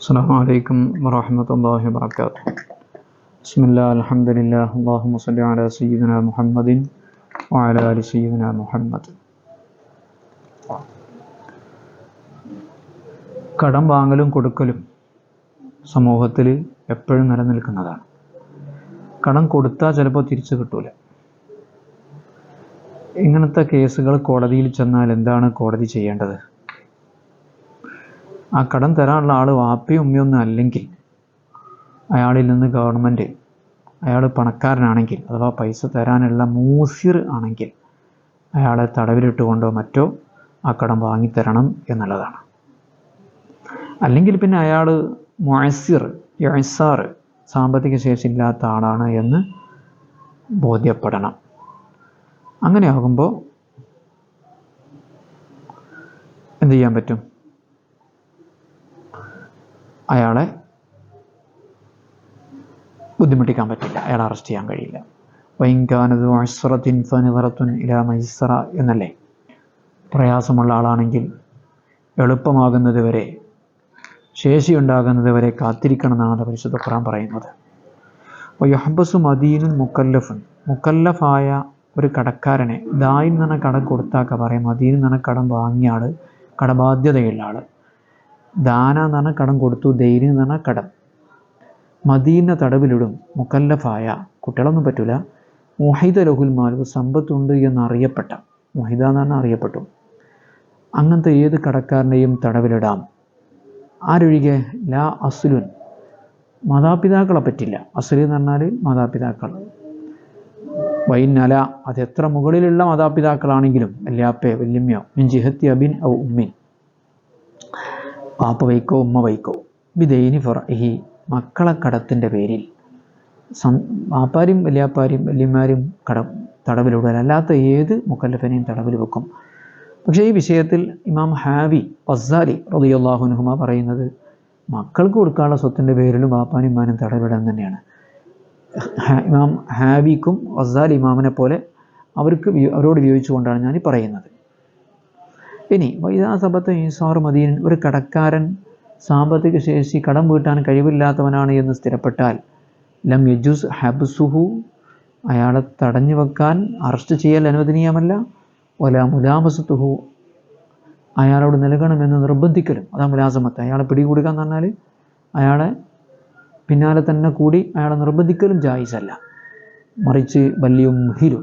അസ്സലാമു അലൈക്കും വറഹ്മത്തുള്ളാഹി വബറകാതുഹു. ബിസ്മില്ലാഹി അൽഹംദുലില്ലാഹി അല്ലാഹുമ്മ സ്വല്ലി അലാ സയ്യിദിനാ മുഹമ്മദിൻ വഅലാ ആലി സയ്യിദിനാ മുഹമ്മദ്. കടം വാങ്ങലും കൊടുക്കലും സമൂഹത്തിൽ എപ്പോഴും നിലനിൽക്കുന്നതാണ്. കടം കൊടുത്താൽ ചിലപ്പോൾ തിരിച്ചു കിട്ടൂല. ഇങ്ങനത്തെ കേസുകൾ കോടതിയിൽ ചെന്നാൽ എന്താണ് കോടതി ചെയ്യേണ്ടത്? ആ കടം തരാനുള്ള ആൾ വാപ്പയും ഉമ്മയൊന്നും അല്ലെങ്കിൽ അയാളിൽ നിന്ന് ഗവൺമെൻറ്, അയാൾ പണക്കാരനാണെങ്കിൽ അഥവാ പൈസ തരാനുള്ള മൂസിർ ആണെങ്കിൽ അയാളെ തടവിലിട്ടുകൊണ്ടോ മറ്റോ ആ കടം വാങ്ങിത്തരണം എന്നുള്ളതാണ്. അല്ലെങ്കിൽ പിന്നെ അയാൾ മുഅസ്സിർ, ഇഅ്സാർ, സാമ്പത്തിക ശേഷി ഇല്ലാത്ത ആളാണ് എന്ന് ബോധ്യപ്പെടണം. അങ്ങനെയാകുമ്പോൾ എന്ത് ചെയ്യാൻ പറ്റും? അയാളെ ബുദ്ധിമുട്ടിക്കാൻ പറ്റില്ല, അയാളെ അറസ്റ്റ് ചെയ്യാൻ കഴിയില്ല. വൈൻകാനതു അസ്റത്തിൻ ഫനിദറത്തുൻ ഇലാ മൈസറ എന്നല്ലേ? പ്രയാസമുള്ള ആളാണെങ്കിൽ എളുപ്പമാകുന്നത് വരെ, ശേഷിയുണ്ടാകുന്നത് വരെ കാത്തിരിക്കണം എന്നാണ് പരിശുദ്ധ ഖുർആൻ പറയുന്നത്. വയഹ്ബസു മദീനുൻ മുക്കല്ലഫുൻ, മുക്കല്ലഫായ ഒരു കടക്കാരനെ, ദായിൻ എന്ന് പറഞ്ഞ കടം കൊടുത്താക്ക പറയാം, മദീൻ എന്ന് പറഞ്ഞ കടം വാങ്ങിയ ആൾ, കടബാധ്യതയുള്ള ആൾ. ദാന എന്ന് പറഞ്ഞാൽ കടം കൊടുത്തു, ദൈന് എന്ന് പറഞ്ഞാൽ കടം. മദീന തടവിലിടും മുക്കല്ലഫായ, കുട്ടികളൊന്നും പറ്റൂല, മുഹിദ ലഹുൽ മാലു, സമ്പത്തുണ്ട് എന്നറിയപ്പെട്ട, മുഹിദ എന്ന് പറഞ്ഞാൽ അറിയപ്പെട്ടു, അങ്ങനത്തെ ഏത് കടക്കാരനെയും തടവിലിടാം. ആരൊഴികെ? ലാ അസ്ലുൻ, മാതാപിതാക്കളെ പറ്റില്ല. അസ്ലു എന്ന് പറഞ്ഞാൽ മാതാപിതാക്കൾ. വൈന്നല, അത് എത്ര മുകളിലുള്ള മാതാപിതാക്കളാണെങ്കിലും, വല്യാപ്പയോ വല്യമ്മയോ, മിൻ ജിഹത്തി അബിൻ ഔ ഉമ്മിൻ, പാപ്പ വൈക്കോ ഉമ്മ വൈക്കോ, ബിദൈനി ഫറഇഹി, മക്കളെ കടത്തിൻ്റെ പേരിൽ വാപ്പാരും വല്യാപ്പാരും വല്യമാരും തടവിലിടുക, അല്ലാത്ത ഏത് മുക്കല്ലഫനെയും തടവിൽ വെക്കും. പക്ഷേ ഈ വിഷയത്തിൽ ഇമാം ഹാവി ഗസാലി റളിയല്ലാഹു അൻഹുമ പറയുന്നത് മക്കൾക്ക് കൊടുക്കാനുള്ള സ്വത്തിൻ്റെ പേരിലും വാപ്പാനും ഇമ്മാനും തടവിടാൻ തന്നെയാണ്. ഇമാം ഹാവിക്കും ഗസാലി ഇമാമിനെ പോലെ അവരോട് വിയോജിച്ചുകൊണ്ടാണ് ഞാൻ പറയുന്നത്. ഇനി വൈദാ സബത്ത ഈസാറു മദീൻ, ഒരു കടക്കാരൻ സാമ്പത്തിക ശേഷി, കടം വീട്ടാൻ കഴിവില്ലാത്തവനാണ് എന്ന് സ്ഥിരപ്പെട്ടാൽ, ലം യജുസ് ഹബ്സുഹു, അയാളെ തടഞ്ഞു വെക്കാൻ, അറസ്റ്റ് ചെയ്യൽ അനുവദനീയമല്ല. വല മുലാമസത്തുഹു, അയാളോട് നൽകണമെന്ന് നിർബന്ധിക്കലും, അതാ മുലാസമത്ത്. അയാളെ പിടികൂടുക എന്ന് പറഞ്ഞാൽ അയാളെ പിന്നാലെ തന്നെ കൂടി അയാളെ നിർബന്ധിക്കലും ജായിസല്ല. മറിച്ച് ബല്യുംഹിലു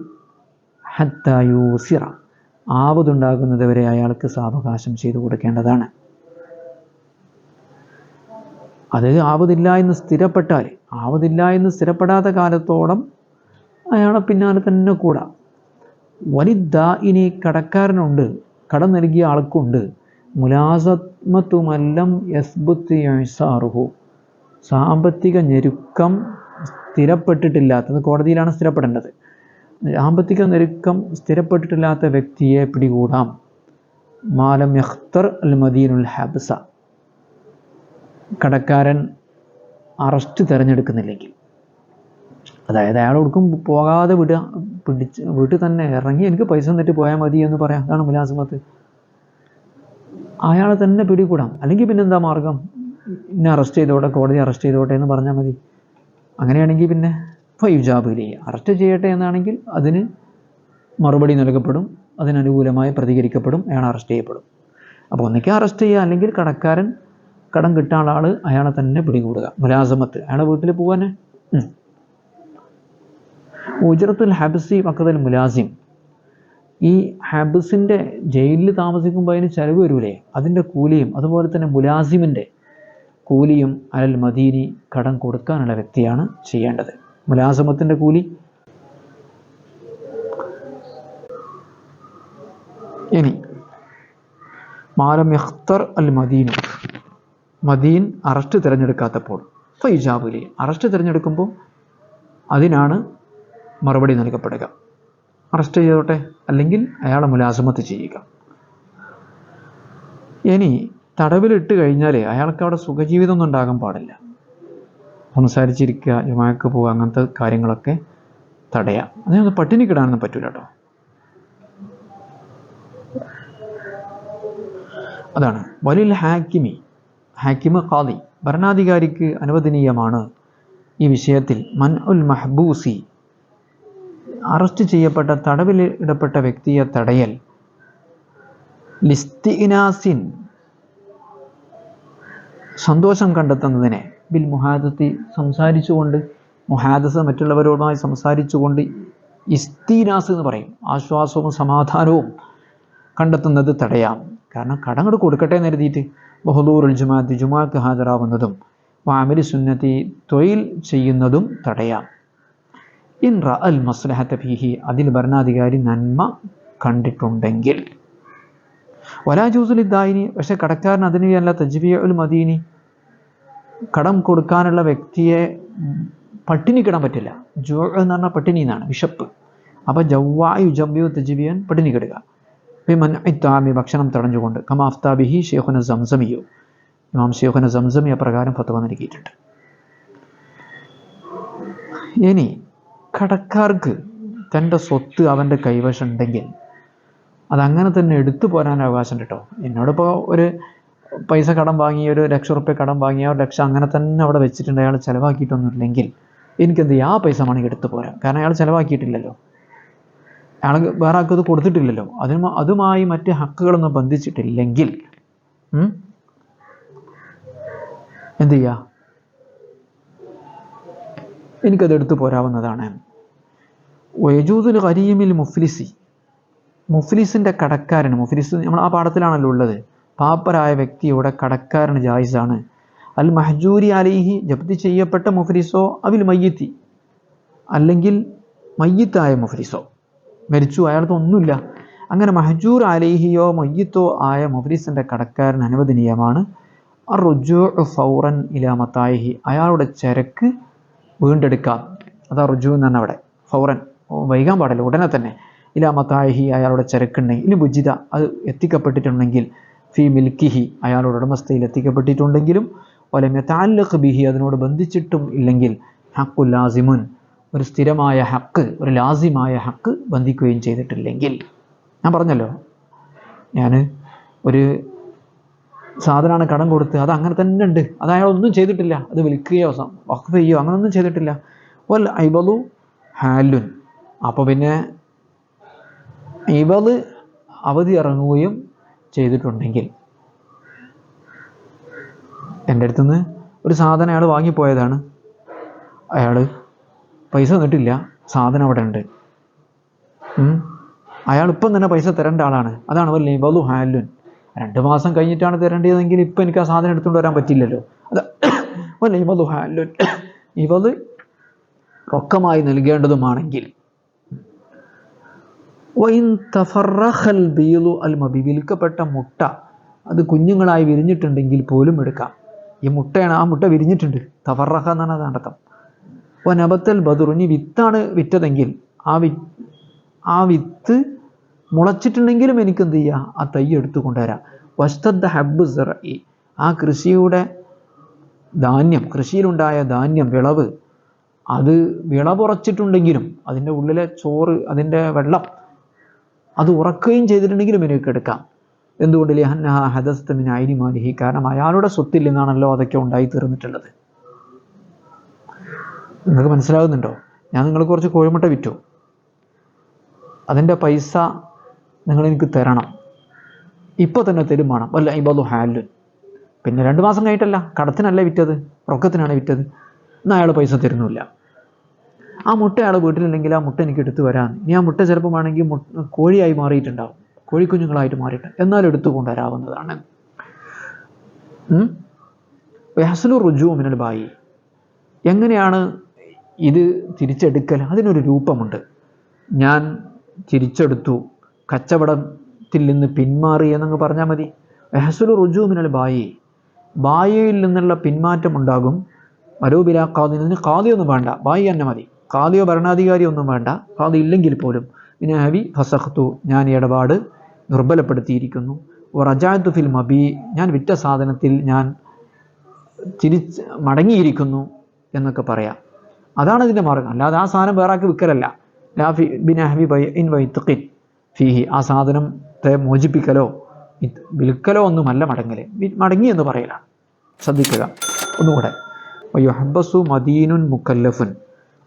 ഹത്താ യൂസിറ, ആവതുണ്ടാകുന്നത് വരെ അയാൾക്ക് സാവകാശം ചെയ്തു കൊടുക്കേണ്ടതാണ്. അത് ആവതില്ല എന്ന് സ്ഥിരപ്പെട്ടാൽ, ആവതില്ല എന്ന് സ്ഥിരപ്പെടാത്ത കാലത്തോളം അയാളെ പിന്നാലെ തന്നെ കൂടാം. വലിദ്ദാ, ഇനി കടക്കാരനുണ്ട്, കടം നൽകിയ ആൾക്കുണ്ട്, മുലാസമത്തുമല്ലം യസ്ബുത്ത് ഇഅ്സാറുഹു, സാമ്പത്തിക ഞെരുക്കം സ്ഥിരപ്പെട്ടിട്ടില്ലാത്തത്, കോടതിയിലാണ് സ്ഥിരപ്പെടേണ്ടത്. സാമ്പത്തിക ഞെരുക്കം സ്ഥിരപ്പെട്ടിട്ടില്ലാത്ത വ്യക്തിയെ പിടികൂടാം. മാലം യഖ്തർ അൽ മദീനുൽ ഹബ്സ, കടക്കാരൻ അറസ്റ്റ് തിരഞ്ഞെടുക്കുന്നില്ലെങ്കിൽ, അതായത് അയാൾ ഒടുക്കും പോകാതെ വീട്ടിൽ തന്നെ ഇറങ്ങി എനിക്ക് പൈസ തന്നിട്ട് പോയാൽ മതി എന്ന് പറയാം, അതാണ് മുലാസമത്ത്. അയാളെ തന്നെ പിടികൂടാം. അല്ലെങ്കിൽ പിന്നെന്താ മാർഗം? എന്നെ അറസ്റ്റ് ചെയ്തോട്ടെ, കോടതി അറസ്റ്റ് ചെയ്തോട്ടെ എന്ന് പറഞ്ഞാൽ മതി. അങ്ങനെയാണെങ്കിൽ പിന്നെ ഫയുജാബിലി, അറസ്റ്റ് ചെയ്യട്ടെ എന്നാണെങ്കിൽ അതിന് മറുപടി നൽകപ്പെടും, അതിനനുകൂലമായി പ്രതികരിക്കപ്പെടും, അയാൾ അറസ്റ്റ് ചെയ്യപ്പെടും. അപ്പോൾ ഒന്നിക്ക് അറസ്റ്റ് ചെയ്യുക, അല്ലെങ്കിൽ കടക്കാരൻ കടം കിട്ടാനുള്ള ആൾ അയാളെ തന്നെ പിടികൂടുക, മുലാസമത്ത്, അയാളെ വീട്ടിൽ പോകാൻ. ഉജ്റത്തുൽ ഹബ്സി വഖദൽ മുലാസിം, ഈ ഹബ്സിൻ്റെ ജയിലിൽ താമസിക്കുമ്പോൾ അതിന് ചെലവ് വരൂലേ, അതിൻ്റെ കൂലിയും അതുപോലെ തന്നെ മുലാസിമിൻ്റെ കൂലിയും അലൽ മദീനി, കടം കൊടുക്കാനുള്ള വ്യക്തിയാണ് ചെയ്യേണ്ടത്. മുലാസമത്തിൻ്റെ കൂലി. ഇനി മാലം യഖ്തർ അൽ മദീൻ, മദീൻ അറസ്റ്റ് തിരഞ്ഞെടുക്കാത്തപ്പോൾ, ഫൈജാബുലി, അറസ്റ്റ് തിരഞ്ഞെടുക്കുമ്പോൾ അതിനാണ് മറുപടി നൽകപ്പെടുക. അറസ്റ്റ് ചെയ്തോട്ടെ, അല്ലെങ്കിൽ അയാളെ മുലാസമത്ത് ചെയ്യുക. ഇനി തടവിലിട്ട് കഴിഞ്ഞാൽ അയാൾക്ക് അവിടെ സുഖജീവിതമൊന്നും ഉണ്ടാകാൻ പാടില്ല. സംസാരിച്ചിരിക്കുക, ജുമാക്ക് പോവുക, അങ്ങനത്തെ കാര്യങ്ങളൊക്കെ തടയാം. അതിനൊന്ന് പട്ടിണി കിടാനൊന്നും പറ്റൂല കേട്ടോ. അതാണ് വലിൽ ഹാക്കിമി, ഹാക്കിമ് ഖാദി, ഭരണാധികാരിക്ക് അനുവദനീയമാണ് ഈ വിഷയത്തിൽ മൻഉൽ മഹ്ബൂസി, അറസ്റ്റ് ചെയ്യപ്പെട്ട തടവിൽ ഇടപ്പെട്ട വ്യക്തിയെ തടയൽ, ലിസ്തിനാസിൻ, സന്തോഷം കണ്ടെത്തുന്നതിനെ, ബിൽ മുഹാദത്തി, സംസാരിച്ചുകൊണ്ട്, മുഹാദസ മറ്റുള്ളവരോടുമായി സംസാരിച്ചുകൊണ്ട്, ഇസ്തീനാസ് എന്ന് പറയും, ആശ്വാസവും സമാധാനവും കണ്ടെത്തുന്നത് തടയാം. കാരണം കടങ്ങൾ കൊടുക്കട്ടെ എന്ന് കരുതിയിട്ട് ബഹുദൂറുൽ ജുമാഅത്തി, ജുമാക്ക് ഹാജരാവുന്നതും വഅമലി സുന്നത്തി, തൊഴിൽ ചെയ്യുന്നതും തടയാം. ഇൻ റഅൽ മസ്ലഹത ഫീഹി, അതിൽ ഭരണാധികാരി നന്മ കണ്ടിട്ടുണ്ടെങ്കിൽ. വലാ ജൂസുൽ ദായിനി, പക്ഷെ കടക്കാരൻ അതിനല്ല തജ്ബീഉൽ മദീനി, കടം കൊടുക്കാനുള്ള വ്യക്തിയെ പട്ടിണി കിടാൻ പറ്റില്ല. ജൂ എന്ന് പറഞ്ഞാൽ പട്ടിണി എന്നാണ്, വിശപ്പ്. അപ്പോൾ ജവ്വായു ജംബിയു തജ്ബിയൻ, പട്ടിണി കിടുക. ബിമൻഇത്താമി, ഭക്ഷണം തടഞ്ഞുകൊണ്ട്. കമാ അഫ്താബിഹി ഷെയ്ഖുന സംസമിയു, ഇമാം ഷെയ്ഖുന സംസമി അപ്രകാരം ഫത്വ നൽകിയിട്ടുണ്ട്. ഇനി കടക്കാർക്ക് തൻ്റെ സ്വത്ത് അവൻ്റെ കൈവശം ഉണ്ടെങ്കിൽ അതങ്ങനെ തന്നെ എടുത്തു പോരാൻ അവകാശം കേട്ടോ. എന്നോടിപ്പോൾ ഒരു പൈസ കടം വാങ്ങി, 1,00,000 റുപ്യ കടം വാങ്ങിയ 1,00,000 അങ്ങനെ തന്നെ അവിടെ വെച്ചിട്ടുണ്ട്, അയാൾ ചിലവാക്കിയിട്ടൊന്നുമില്ലെങ്കിൽ എനിക്കെന്ത് ചെയ്യും? ആ പൈസ വേണമെങ്കിൽ എടുത്തു പോരാ. കാരണം അയാൾ ചിലവാക്കിയിട്ടില്ലല്ലോ, അയാൾ വേറെ ആൾക്കത് കൊടുത്തിട്ടില്ലല്ലോ. അതുമായി മറ്റ് ഹക്കുകളൊന്നും ബന്ധിച്ചിട്ടില്ലെങ്കിൽ എന്ത് ചെയ്യുക? എനിക്കത് എടുത്തു പോരാവുന്നതാണ്. വയജൂദുൽ ഖരീമിൽ മുഫ്ലിസി, മുഫ്ലിസിൻ്റെ കടക്കാരന്, മുഫ്ലിസ് നമ്മൾ ആ പാഠത്തിലാണല്ലോ ഉള്ളത്, പാപ്പരായ വ്യക്തിയുടെ കടക്കാരന് ജായിസാണ്. അൽ മഹ്ജൂരി അലൈഹി, ജപ്തി ചെയ്യപ്പെട്ട മുഫ്ലിസോ അവിൽ മയ്യിത്തി, അല്ലെങ്കിൽ മയ്യിത്തായ മുഫ്ലിസോ, മരിച്ചു, അയാൾക്ക് ഒന്നുമില്ല, അങ്ങനെ മഹ്ജൂർ അലൈഹിയോ മയ്യിത്തോ ആയ മുഫ്ലിസിൻ്റെ കടക്കാരന് അനുവദനീയമാണ് അർറുജൂഉ ഫൗറൻ ഇലാ മതായിഹി, അയാളുടെ ചരക്ക് വീണ്ടെടുക്കാം. അതാ റുജൂ എന്ന് പറഞ്ഞാൽ അവിടെ ഫൗറൻ, വൈകാൻ പാടില്ല, ഉടനെ തന്നെ. ഇലാ മതായിഹി, അയാളുടെ ചരക്കുണ്ടെങ്കിൽ, ഇനി ബുജിത, അത് എത്തിക്കപ്പെട്ടിട്ടുണ്ടെങ്കിൽ, ഫി മിൽക്കിഹി, അയാളുടെ ഉടമസ്ഥയിൽ എത്തിക്കപ്പെട്ടിട്ടുണ്ടെങ്കിലും, വലം യതഅല്ലഖ് ബിഹി, അതിനോട് ബന്ധിച്ചിട്ടും ഇല്ലെങ്കിൽ, ഹഖ്ഖുൽ ലാസിമുൻ, ഒരു സ്ഥിരമായ ഹക്ക്, ഒരു ലാസിമായ ഹക്ക് ബന്ധിക്കുകയും ചെയ്തിട്ടില്ലെങ്കിൽ. ഞാൻ പറഞ്ഞല്ലോ, ഞാൻ ഒരു സാധനമാണ് കടം കൊടുത്ത്, അത് അങ്ങനെ തന്നെ ഉണ്ട്, അത് അയാളൊന്നും ചെയ്തിട്ടില്ല, അത് വിൽക്കുകയോ വഖഫ് ചെയ്യുകയോ അങ്ങനൊന്നും ചെയ്തിട്ടില്ല. വൽ ഐബദു ഹാലുൻ, അപ്പോൾ പിന്നെ ഇബദ് അവധി ഇറങ്ങുകയും ചെയ്തിട്ടുണ്ടെങ്കിൽ, എൻ്റെ അടുത്തുനിന്ന് ഒരു സാധനം അയാൾ വാങ്ങിപ്പോയതാണ്, അയാൾ പൈസ തന്നിട്ടില്ല, സാധനം അവിടെ ഉണ്ട്, അയാൾ ഇപ്പം തന്നെ പൈസ തരേണ്ട ആളാണ്, അതാണ് വൽ ഇബദു ഹാലുൻ. 2 മാസം കഴിഞ്ഞിട്ടാണ് തരേണ്ടതെങ്കിൽ ഇപ്പം എനിക്ക് ആ സാധനം എടുത്തുകൊണ്ട് വരാൻ പറ്റില്ലല്ലോ. അത് വൽ ഇബദു ഹാലുൻ, ഇബദ് റൊക്കമായി നൽകേണ്ടതുമാണെങ്കിൽ. വൈൻ തഫറഖൽ ബീലു അൽ മബി, വിൽക്കപ്പെട്ട മുട്ട അത് കുഞ്ഞുങ്ങളായി വിരിഞ്ഞിട്ടുണ്ടെങ്കിൽ പോലും എടുക്കാം. ഈ മുട്ടയാണ്, ആ മുട്ട വിരിഞ്ഞിട്ടുണ്ട്, തഫറഖ എന്നാണ് അതിൻ്റെ അർത്ഥം. വനബത്തൽ ബദുർ, ഇനി വിത്താണ് വിറ്റതെങ്കിൽ ആ വിത്ത് മുളച്ചിട്ടുണ്ടെങ്കിലും എനിക്ക് എന്ത് ചെയ്യുക? ആ തൈ എടുത്തു കൊണ്ടുവരാം. വസ്തദ്ദ ഹബ്ബു സറഇ, ആ കൃഷിയുടെ ധാന്യം, കൃഷിയിലുണ്ടായ ധാന്യം, വിളവ്, അത് വിളവുറച്ചിട്ടുണ്ടെങ്കിലും അതിൻ്റെ ഉള്ളിലെ ചോറ്, അതിൻ്റെ വെള്ളം അത് ഉറക്കുകയും ചെയ്തിട്ടുണ്ടെങ്കിലും എനിക്ക് എടുക്കാം. എന്തുകൊണ്ട്? ലിഅന്നഹ ഹദസത മിൻ ഐനി മാലിഹി, കാരണം അയാളുടെ സ്വത്തിൽ നിന്നാണല്ലോ അതൊക്കെ ഉണ്ടായി തീർന്നിട്ടുള്ളത്. നിങ്ങൾക്ക് മനസ്സിലാകുന്നുണ്ടോ? ഞാൻ നിങ്ങൾക്ക് കുറച്ച് കോഴിമുട്ട വിറ്റു, അതിൻ്റെ പൈസ നിങ്ങൾ എനിക്ക് തരണം, ഇപ്പോൾ തന്നെ തരും വേണം. വല്ല ഇബദു ഹാലുൻ, പിന്നെ 2 മാസം കഴിഞ്ഞിട്ടല്ല, കടത്തിനല്ല വിറ്റത്, റൊക്കത്തിനാണ് വിറ്റത്, എന്നാൽ അയാൾ പൈസ തരുന്നില്ല. ആ മുട്ട അയാൾ വീട്ടിലുണ്ടെങ്കിൽ ആ മുട്ട എനിക്ക് എടുത്തു വരാൻ, ഇനി ആ മുട്ട ചിലപ്പോൾ വേണമെങ്കിൽ കോഴിയായി മാറിയിട്ടുണ്ടാവും, കോഴിക്കുഞ്ഞുങ്ങളായിട്ട് മാറിയിട്ടുണ്ട്, എന്നാലും എടുത്തു കൊണ്ടുവരാവുന്നതാണ്. യഹ്സുലു റുജൂ മിനൽ ബായി, എങ്ങനെയാണ് ഇത് തിരിച്ചെടുക്കൽ? അതിനൊരു രൂപമുണ്ട്. ഞാൻ തിരിച്ചെടുത്തു, കച്ചവടത്തിൽ നിന്ന് പിന്മാറി എന്നങ്ങ് പറഞ്ഞാൽ മതി. യഹ്സുലു റുജൂ മിനൽ ബായി, ബായിയിൽ നിന്നുള്ള പിന്മാറ്റം ഉണ്ടാകും. വരൂബില ഖാദി, ഇതിന് ഖാദിയൊന്നും വേണ്ട, ബായി തന്നെ മതി, ഖാദിയോ ഭരണാധികാരിയോ ഒന്നും വേണ്ട. ഖാദി ഇല്ലെങ്കിൽ പോലും മിനഹവി ഫസഖ്തു, ഞാൻ ഇടപാട് ദുർബലപ്പെടുത്തിയിരിക്കുന്നു. റജഅതു ഫിൽ മബി, ഞാൻ വിറ്റ സാധനത്തിൽ ഞാൻ മടങ്ങിയിരിക്കുന്നു എന്നൊക്കെ പറയാം. അതാണ് ഇതിൻ്റെ മാർഗം. അല്ലാതെ ആ സാധനം വേറെ ആൾക്ക് വിൽക്കലല്ല. ലാ ഫി ബിനഹവി ബൈഇൻ വൈത്ഖിൻ ഫീഹി, ആ സാധനത്തെ മോചിപ്പിക്കലോ വിൽക്കലോ ഒന്നുമല്ല മടങ്ങൽ, മടങ്ങി എന്ന് പറയലാണ്. ശ്രദ്ധിക്കുക. ഒന്നുകൂടെ വയുഹബ്ബസു മദീനുൻ മുക്കല്ലഫുൻ,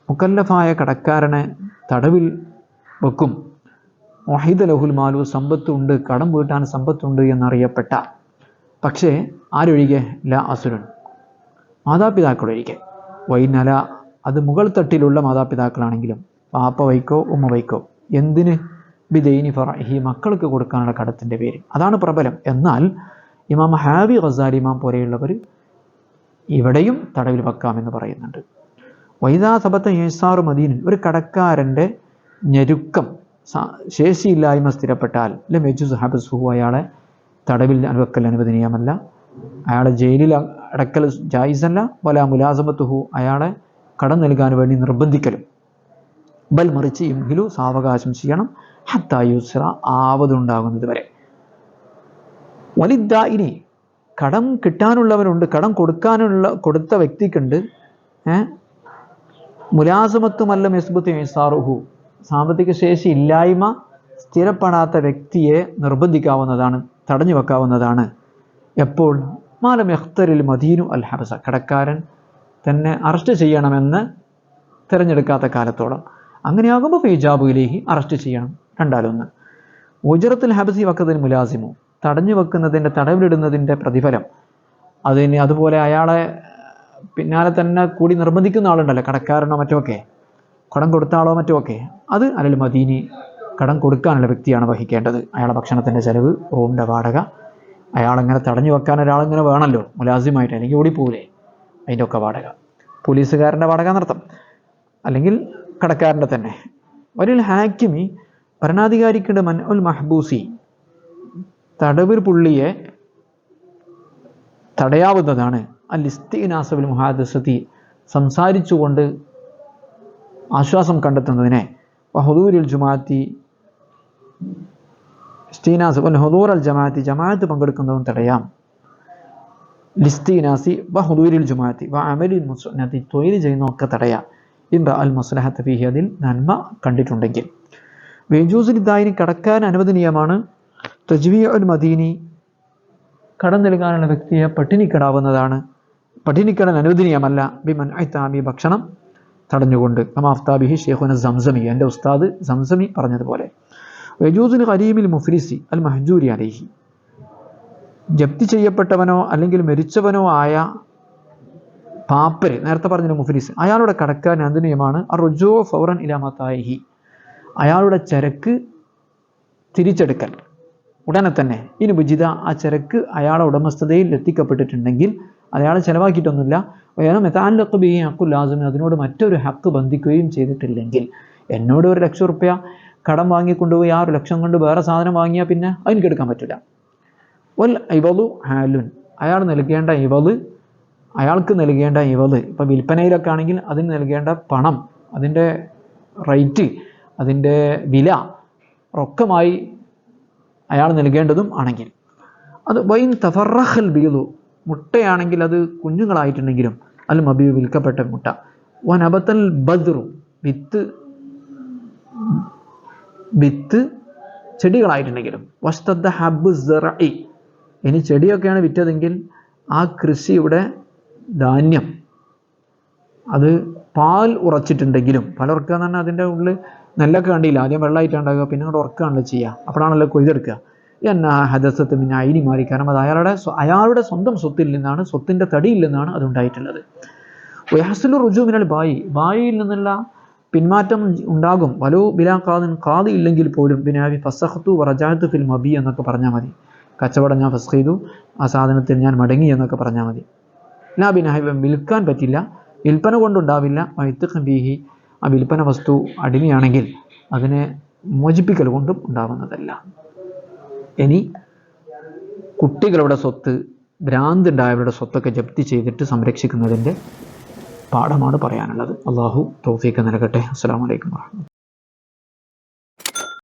മുക്കല്ലഫായ കടക്കാരനെ തടവിൽ വെക്കും. വഹിദ ലഹുൽ മാലു, സമ്പത്തുണ്ട്, കടം വീട്ടാൻ സമ്പത്തുണ്ട് എന്നറിയപ്പെട്ട, പക്ഷേ ആരൊഴികെ, ല അസുരൻ, മാതാപിതാക്കളൊഴികെ. വൈനല, അത് മുകൾ തട്ടിലുള്ള മാതാപിതാക്കളാണെങ്കിലും, പാപ്പ വൈക്കോ ഉമ്മ വൈക്കോ. എന്തിന്, ബിദൈനി ഫറഹി, മക്കൾക്ക് കൊടുക്കാനുള്ള കടത്തിൻ്റെ പേര്. അതാണ് പ്രബലം. എന്നാൽ ഇമാം ഹാവി ഗസാലി ഇമാം പോലെയുള്ളവർ ഇവിടെയും തടവിൽ വെക്കാമെന്ന് പറയുന്നുണ്ട്. വൈദാ സബത്ത യേസാറു മദീൻ, ഒരു കടക്കാരൻ്റെ ഞെരുക്കം, ശേഷിയില്ലായ്മ സ്ഥിരപ്പെട്ടാൽ, ലമെജുസ് ഹബസുഹു, അയാളെ തടവിൽ വെക്കൽ അനുവദനീയമല്ല, അയാളെ ജയിലിൽ അടക്കൽ ജായിസല്ല. വല മുലാസമത്തുഹു, അയാളെ കടം നൽകാൻ വേണ്ടി നിർബന്ധിക്കലും. ബൽ മറിച്ച് യുംഹിലു, സാവകാശം ചെയ്യണം, ഹത്താ യുസ്ര, ആവതുണ്ടാകുന്നത് വരെ. വലിദ്ദാഇനി, കടം കിട്ടാനുള്ളവരുണ്ട്, കടം കൊടുത്ത വ്യക്തിക്കുണ്ട്. മുലാസമത്തുമല്ല മെസ്ബുത്ത് യേസാറുഹു, സാമ്പത്തിക ശേഷി ഇല്ലായ്മ സ്ഥിരപ്പെടാത്ത വ്യക്തിയെ നിർബന്ധിക്കാവുന്നതാണ്, തടഞ്ഞു വെക്കാവുന്നതാണ്. എപ്പോൾ, മാലം യഖ്തരിൽ മദീനു അൽ ഹബസ, കടക്കാരൻ തന്നെ അറസ്റ്റ് ചെയ്യണമെന്ന് തിരഞ്ഞെടുക്കാത്ത കാലത്തോളം. അങ്ങനെയാകുമ്പോൾ ഫീജാബു ഇലൈഹി, അറസ്റ്റ് ചെയ്യണം. രണ്ടാലൊന്ന്. ഉജറത്തുൽ ഹബസി വഖദിൽ മുലാസിമു, തടഞ്ഞു വെക്കുന്നതിൻ്റെ, തടവിലിടുന്നതിൻ്റെ പ്രതിഫലം അതിന്, അതുപോലെ അയാളെ പിന്നാലെ തന്നെ കൂടി നിർബന്ധിക്കുന്ന ആളുണ്ടല്ലോ, കടക്കാരനോ മറ്റോ ഒക്കെ, കടം കൊടുത്ത ആളോ മറ്റോ ഒക്കെ, അത് അലൽ മദീനി, കടം കൊടുക്കാനുള്ള വ്യക്തിയാണ് വഹിക്കേണ്ടത്. അയാളെ ഭക്ഷണത്തിൻ്റെ ചെലവ്, റൂമിൻ്റെ വാടക, അയാളെങ്ങനെ തടഞ്ഞു വെക്കാൻ ഒരാളിങ്ങനെ വേണമല്ലോ മുലാസിമായിട്ട്, അല്ലെങ്കിൽ ഓടിപ്പോവില്ലേ, അതിൻ്റെ ഒക്കെ വാടക, പോലീസുകാരൻ്റെ വാടക എന്നർത്ഥം, അല്ലെങ്കിൽ കടക്കാരൻ്റെ തന്നെ. വലിൽ ഹാക്കിമി, ഭരണാധികാരിക്കുണ്ട് മൻ ഉൽ മഹ്ബൂസി, തടവിൽ പുള്ളിയെ തടയാവുന്നതാണ്. അൽ ഇസ്തിനാസബിൽ മുഹാദസതി, സംസാരിച്ചുകൊണ്ട് ആശ്വാസം കണ്ടെത്തുന്നതിനെ. വഹുദൂരിൽ ജുമാഅത്തി, ഇസ്തിനാസ് ഹുദൂർ അൽ ജമാഅത്തി, ജമാഅത്ത് പങ്കെടുക്കുന്നതും തടയാം. ലിസ്തിനാസി വഹുദൂരിൽ ജുമാഅത്തി വഅമലിൽ മുസ്നതി, തൊഴിൽ ചെയ്യുന്നതൊക്കെ തടയാം. ഇൻ അൽ മസ്ലഹത്ത് ഫീഹി, അതിൽ നന്മ കണ്ടിട്ടുണ്ടെങ്കിൽ. വേജൂസിൽ ദായിനി, കടക്കാൻ അനുവദനീയമാണ്. തജ്വീഉൽ മദീനി, കടം നൽകാനുള്ള വ്യക്തിയെ പട്ടിണിക്കിടാവുന്നതാണ്, പട്ടിണിക്കിടാൻ അനുവദനീയമല്ല. ബിമൻ ഐതാമി, ഭക്ഷണം തടഞ്ഞുകൊണ്ട്. കമാഫ്താബിഹി ഷെയ്ഖുന സംസമി, എൻ്റെ ഉസ്താദ് സംസമി പറഞ്ഞതുപോലെ. വജൂസുൽ ഖരീമിൽ മുഫ്ലിസി അൽ മഹ്ജൂരി അലൈഹി, ജപ്തി ചെയ്യപ്പെട്ടവനോ അല്ലെങ്കിൽ മരിച്ചവനോ ആയ പാപ്പര്, നേരത്തെ പറഞ്ഞ മുഫ്ലിസ്, അയാളുടെ കടക്കാൻ അനുവദനീയമാണ്. അർജു ഫൗറൻ ഇലാ മതായിഹി, അയാളുടെ ചരക്ക് തിരിച്ചെടുക്കൽ ഉടനെ തന്നെ. ഇനി ബുജിത, ആ ചരക്ക് അയാളുടെ ഉടമസ്ഥതയിൽ എത്തിക്കപ്പെട്ടിട്ടുണ്ടെങ്കിൽ അയാൾ ചിലവാക്കിയിട്ടൊന്നുമില്ല. മെത്താലക്കുലാസും, അതിനോട് മറ്റൊരു ഹക്ക് ബന്ധിക്കുകയും ചെയ്തിട്ടില്ലെങ്കിൽ. എന്നോട് 1,00,000 റുപ്യ കടം വാങ്ങിക്കൊണ്ടുപോയി ആ 1,00,000 കൊണ്ട് വേറെ സാധനം വാങ്ങിയാൽ പിന്നെ അതിന് എടുക്കാൻ പറ്റില്ല. വൽ ഇവളു ഹാലുൻ, അയാൾ നൽകേണ്ട ഇവള്, അയാൾക്ക് നൽകേണ്ട ഇവള്, ഇപ്പോൾ വിൽപ്പനയിലൊക്കെ ആണെങ്കിൽ അതിന് നൽകേണ്ട പണം, അതിൻ്റെ റേറ്റ്, അതിൻ്റെ വില റൊക്കമായി അയാൾ നൽകേണ്ടതും ആണെങ്കിൽ. അത് വൈൻ തഫറഹൽ ബീലു, മുട്ടയാണെങ്കിൽ അത് കുഞ്ഞുങ്ങളായിട്ടുണ്ടെങ്കിലും, അൽ മബി, വിൽക്കപ്പെട്ട മുട്ട. വനബത്തൽ ബദ്റു, വിത്ത് ചെടികളായിട്ടുണ്ടെങ്കിലും. വസ്തദ്ദ ഹബ്ബു സറഇ, ഇനി ചെടിയൊക്കെയാണ് വിറ്റതെങ്കിൽ ആ കൃഷിയുടെ ധാന്യം അത് പാൽ ഉറച്ചിട്ടുണ്ടെങ്കിലും, പാൽ ഉറക്കുക എന്ന് പറഞ്ഞാൽ അതിൻ്റെ ഉള്ളിൽ നെല്ലൊക്കെ കണ്ടില്ല, ആദ്യം വെള്ളമായിട്ടുണ്ടാകുക, പിന്നെ അങ്ങോട്ട് ഉറക്കുകയാണല്ലോ ചെയ്യുക, അപ്പോഴാണല്ലോ കൊയ്തെടുക്കുക. എന്നാ ഹദസത്ത് പിന്നെ അയിനി മാറി, കാരണം അത് അയാളുടെ സ്വന്തം സ്വത്തിൽ നിന്നാണ്, സ്വത്തിൻ്റെ തടിയിൽ നിന്നാണ് അതുണ്ടായിട്ടുള്ളത്. വയഹസുൽ റുജു മിനൽ ബായിയിൽ നിന്നുള്ള പിന്മാറ്റം ഉണ്ടാകും. വലോ ബിലാ ഖാദിൻ, ഖാദി ഇല്ലെങ്കിൽ പോലും. ബിനാവി ഫസഖ്തു വറജഅതു ഫിൽ മബി എന്നൊക്കെ പറഞ്ഞാൽ മതി. കച്ചവടം ഞാൻ ഫസ്ഖ് ചെയ്തു, ആ സാധനത്തിൽ ഞാൻ മടങ്ങി എന്നൊക്കെ പറഞ്ഞാൽ മതി. ലാ ബിനാഹി, വിൽക്കാൻ പറ്റില്ല, വിൽപ്പന കൊണ്ടുണ്ടാവില്ല. വൈത്തഖ് ബിഹി, ആ വിൽപ്പന വസ്തു അടിമയാണെങ്കിൽ അതിനെ മോചിപ്പിക്കൽ കൊണ്ടും ഉണ്ടാവുന്നതല്ല. ഇനി കുട്ടികളുടെ സ്വത്ത്, ഭ്രാന്തുണ്ടായവരുടെ സ്വത്തൊക്കെ ജപ്തി ചെയ്തിട്ട് സംരക്ഷിക്കുന്നതിൻ്റെ പാഠമാണ് പറയാനുള്ളത്. അള്ളാഹു തൗഫീഖ് നൽകട്ടെ. അസ്സലാമു അലൈക്കും വറഹ്മത്തുള്ളാഹി.